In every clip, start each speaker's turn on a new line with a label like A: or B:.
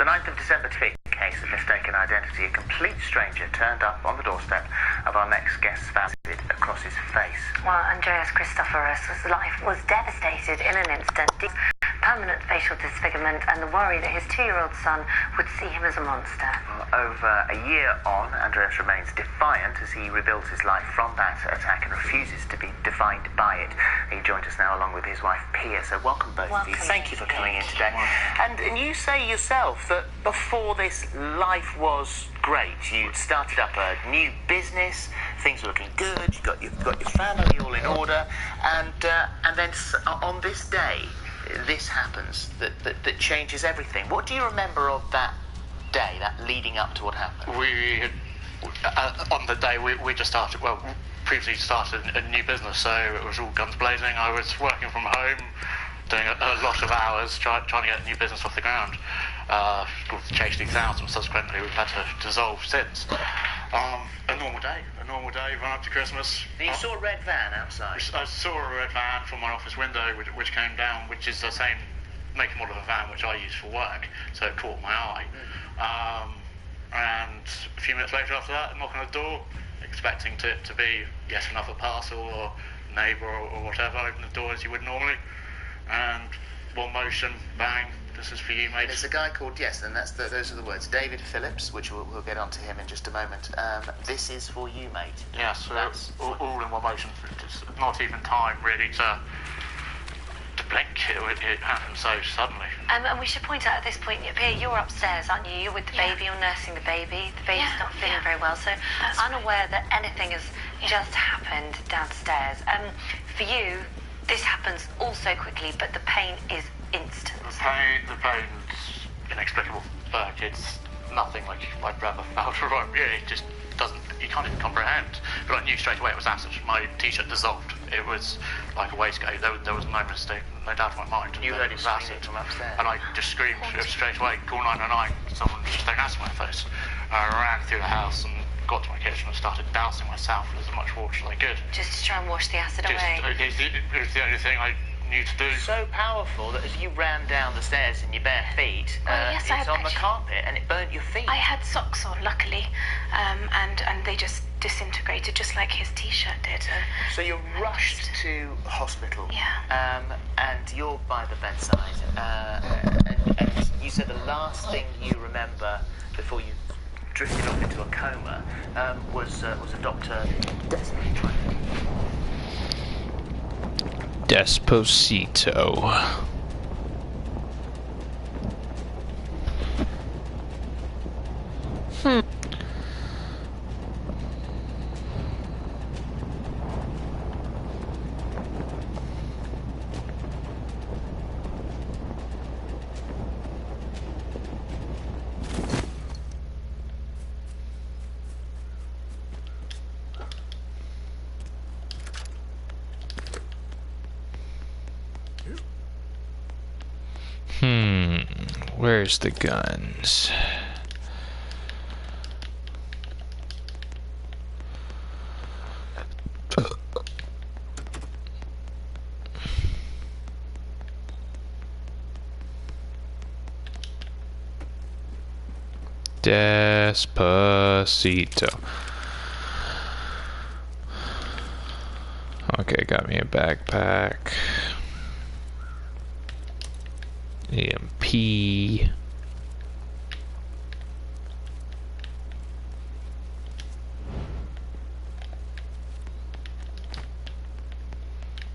A: 9th of December case of mistaken identity, a complete stranger turned up on the doorstep of our next guest's family across his face.
B: Well, Andreas Christophorus' life was devastated in an instant. Permanent facial disfigurement and the worry that his 2-year-old son would see him as a monster.
A: Well, over a year on, Andreas remains defiant as he rebuilds his life from that attack and refuses to be defined by it. He joined us now along with his wife Pia, so welcome both of you. Thank you for coming in today. And you say yourself that before this, life was great. You started up a new business, things were looking good, you've got your family all in order, and then on this day, this happens that changes everything. What do you remember of that day, that leading up to what happened?
C: We on the day we just started, well, previously started a new business, so it was all guns blazing. I was working from home, doing a lot of hours, trying to get a new business off the ground. We've chased these out, and subsequently we've had to dissolve since. A normal day, run up to Christmas.
A: You saw a red van outside?
C: I saw a red van from my office window which came down, which is the same make and model of a van which I use for work, so it caught my eye. And a few minutes later after that, I knock on the door, expecting it to be yet another parcel or neighbour or whatever. Open the door as you would normally, and one motion, bang, this is for you, mate.
A: There's a guy called, yes, and those are the words, David Phillips, which we'll get onto him in just a moment. This is for you, mate.
C: Yes, so that's all in one motion. It's not even time really to blink. It happened so suddenly.
B: And we should point out at this point, Pia, you're upstairs, aren't you? You're with the baby, you're nursing the baby. The baby's not feeling very well, so unaware that anything has just happened downstairs. For you, this happens all so quickly, but the pain is instant.
C: The pain's inexplicable. It's nothing like I've ever felt. It just doesn't, you can't even comprehend. But I knew straight away it was acid. My t-shirt dissolved. It was like a waistcoat. There was no mistake, no doubt in my mind.
A: You heard him screaming from upstairs?
C: And I just screamed straight away, call 999. Someone just taking acid in my face. I ran through the house and got to my kitchen and started dousing myself with as much water as I could.
B: Just to try and wash the acid away?
C: It was the only thing I knew to do.
A: So powerful that as you ran down the stairs in your bare feet, it's on the carpet and it burnt your feet.
D: I had socks on, luckily, and they just disintegrated just like his t-shirt did.
A: So you're rushed to hospital.
D: Yeah.
A: And you're by the bedside. And you said the last thing you remember before you drifted off into a coma was a doctor desperately trying to...
E: Desposito. Where's the guns? Despacito. Okay, got me a backpack. EMP.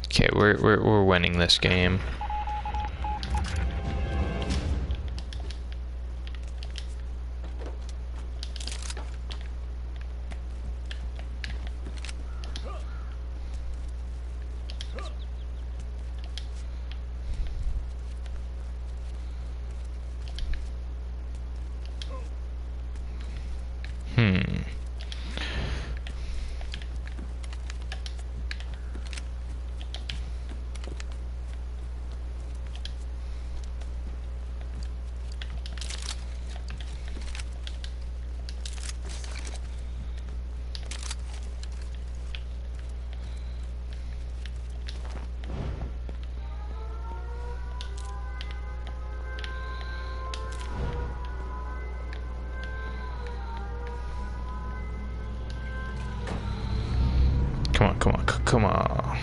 E: Okay, we're winning this game. Come on, come on.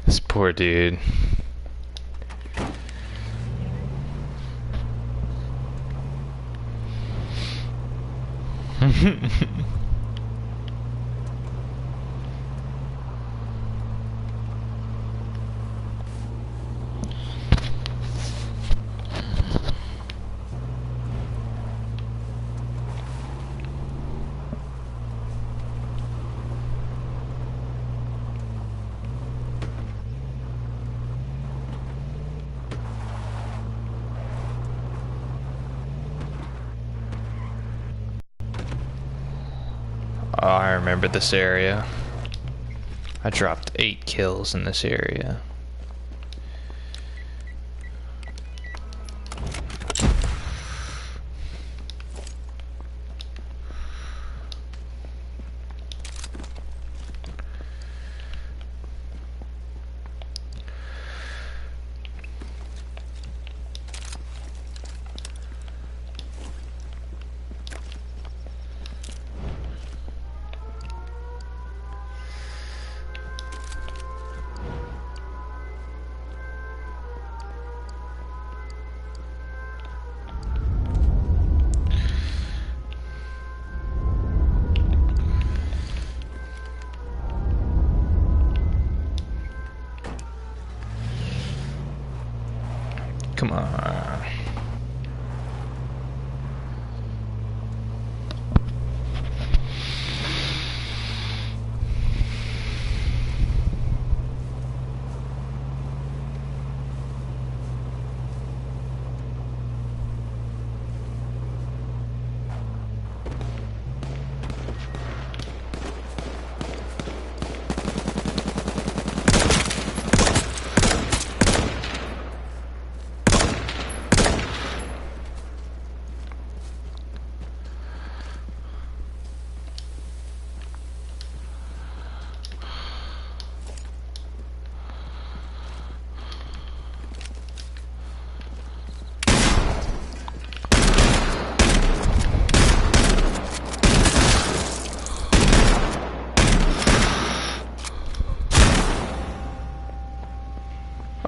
E: This poor dude. Oh, I remember this area. I dropped 8 kills in this area. Come on.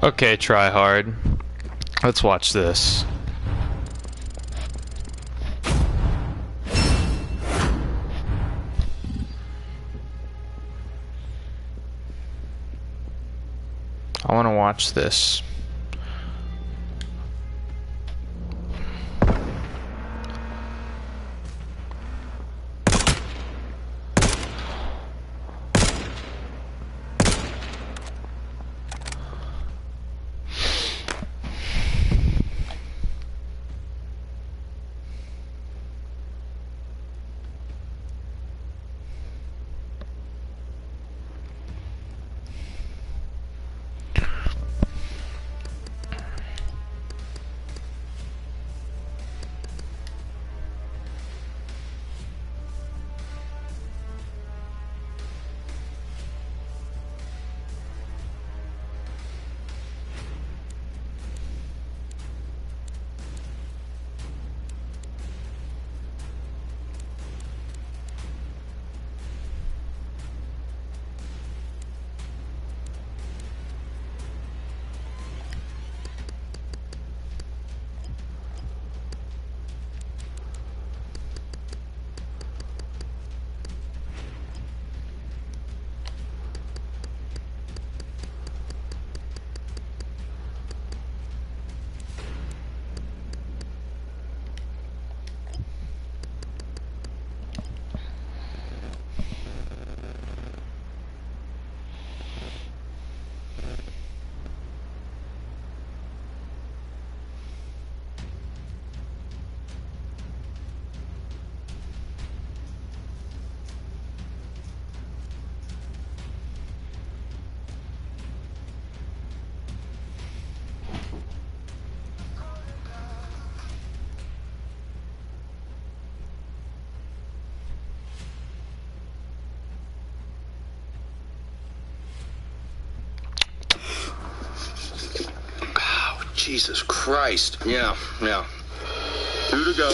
E: Okay, try hard. Let's watch this. I want to watch this.
F: Jesus Christ.
G: Yeah.
F: 2 to go.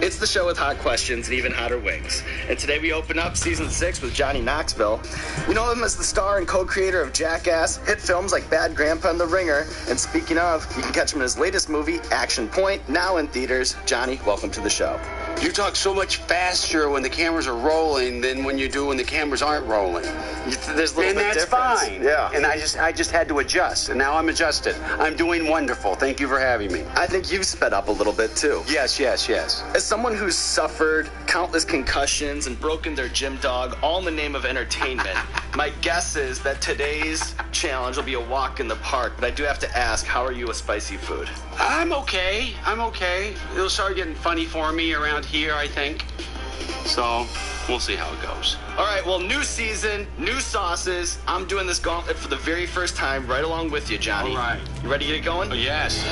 G: It's the show with hot questions and even hotter wings. And today we open up season 6 with Johnny Knoxville. We know him as the star and co-creator of Jackass, hit films like Bad Grandpa and The Ringer. And speaking of, you can catch him in his latest movie, Action Point, now in theaters. Johnny, welcome to the show.
F: You talk so much faster when the cameras are rolling than when you do when the cameras aren't rolling.
G: There's a little
F: And
G: bit
F: that's
G: difference.
F: fine.
G: Yeah.
F: And I just had to adjust, and now I'm adjusted. I'm doing wonderful. Thank you for having me.
G: I think you've sped up a little bit too.
F: Yes.
G: As someone who's suffered countless concussions and broken their gym dog, all in the name of entertainment, my guess is that today's challenge will be a walk in the park. But I do have to ask, how are you with spicy food?
F: I'm okay. It'll start getting funny for me around here, I think. So, we'll see how it goes.
G: All right, well, new season, new sauces. I'm doing this gauntlet for the very first time, right along with you, Johnny.
F: All right.
G: You ready to get it going?
F: Oh, yes.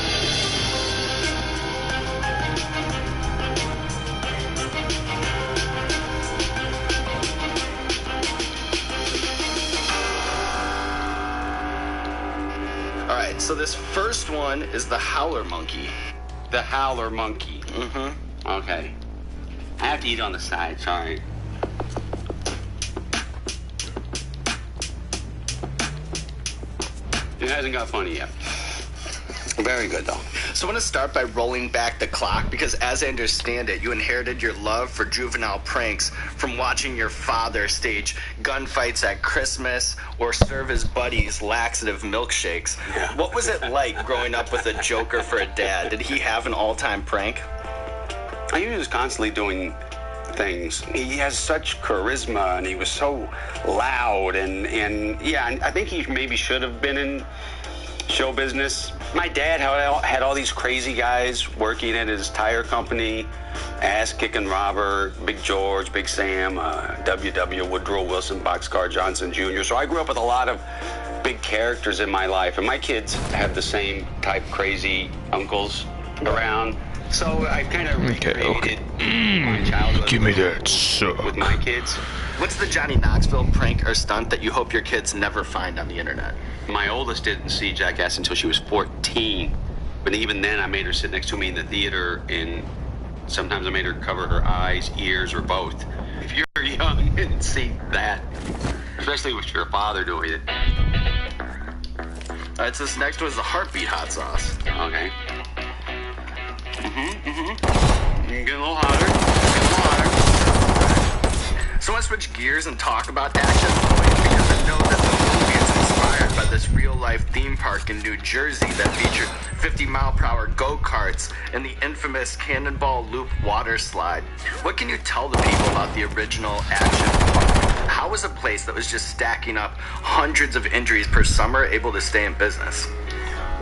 G: All right, so this first one is the howler monkey.
F: The howler monkey.
G: Mm-hmm.
F: Okay. I have to eat on the side, sorry. It hasn't got funny yet. Very good, though.
G: So I want to start by rolling back the clock because, as I understand it, you inherited your love for juvenile pranks from watching your father stage gunfights at Christmas or serve his buddies laxative milkshakes.
F: Yeah.
G: What was it like growing up with a Joker for a dad? Did he have an all-time prank?
F: He was constantly doing things. He has such charisma, and he was so loud, and yeah, and I think he maybe should have been in show business. My dad had all these crazy guys working at his tire company, ass-kicking Robert, Big George, Big Sam, W.W. Woodrow Wilson, Boxcar Johnson Jr. So I grew up with a lot of big characters in my life, and my kids have the same type crazy uncles around. So I kind of recreated my childhood.
E: Give me that suck.
F: With my kids.
G: What's the Johnny Knoxville prank or stunt that you hope your kids never find on the internet?
F: My oldest didn't see Jackass until she was 14. But even then, I made her sit next to me in the theater, and sometimes I made her cover her eyes, ears, or both. If you're young and see that, especially with your father doing it.
G: All right, so this next one is the heartbeat hot sauce.
F: Okay. Getting a little hotter.
G: So I want to switch gears and talk about Action Point because I know that the movie is inspired by this real-life theme park in New Jersey that featured 50-mile-per-hour go-karts and the infamous Cannonball Loop water slide. What can you tell the people about the original Action Point? How was a place that was just stacking up hundreds of injuries per summer able to stay in business?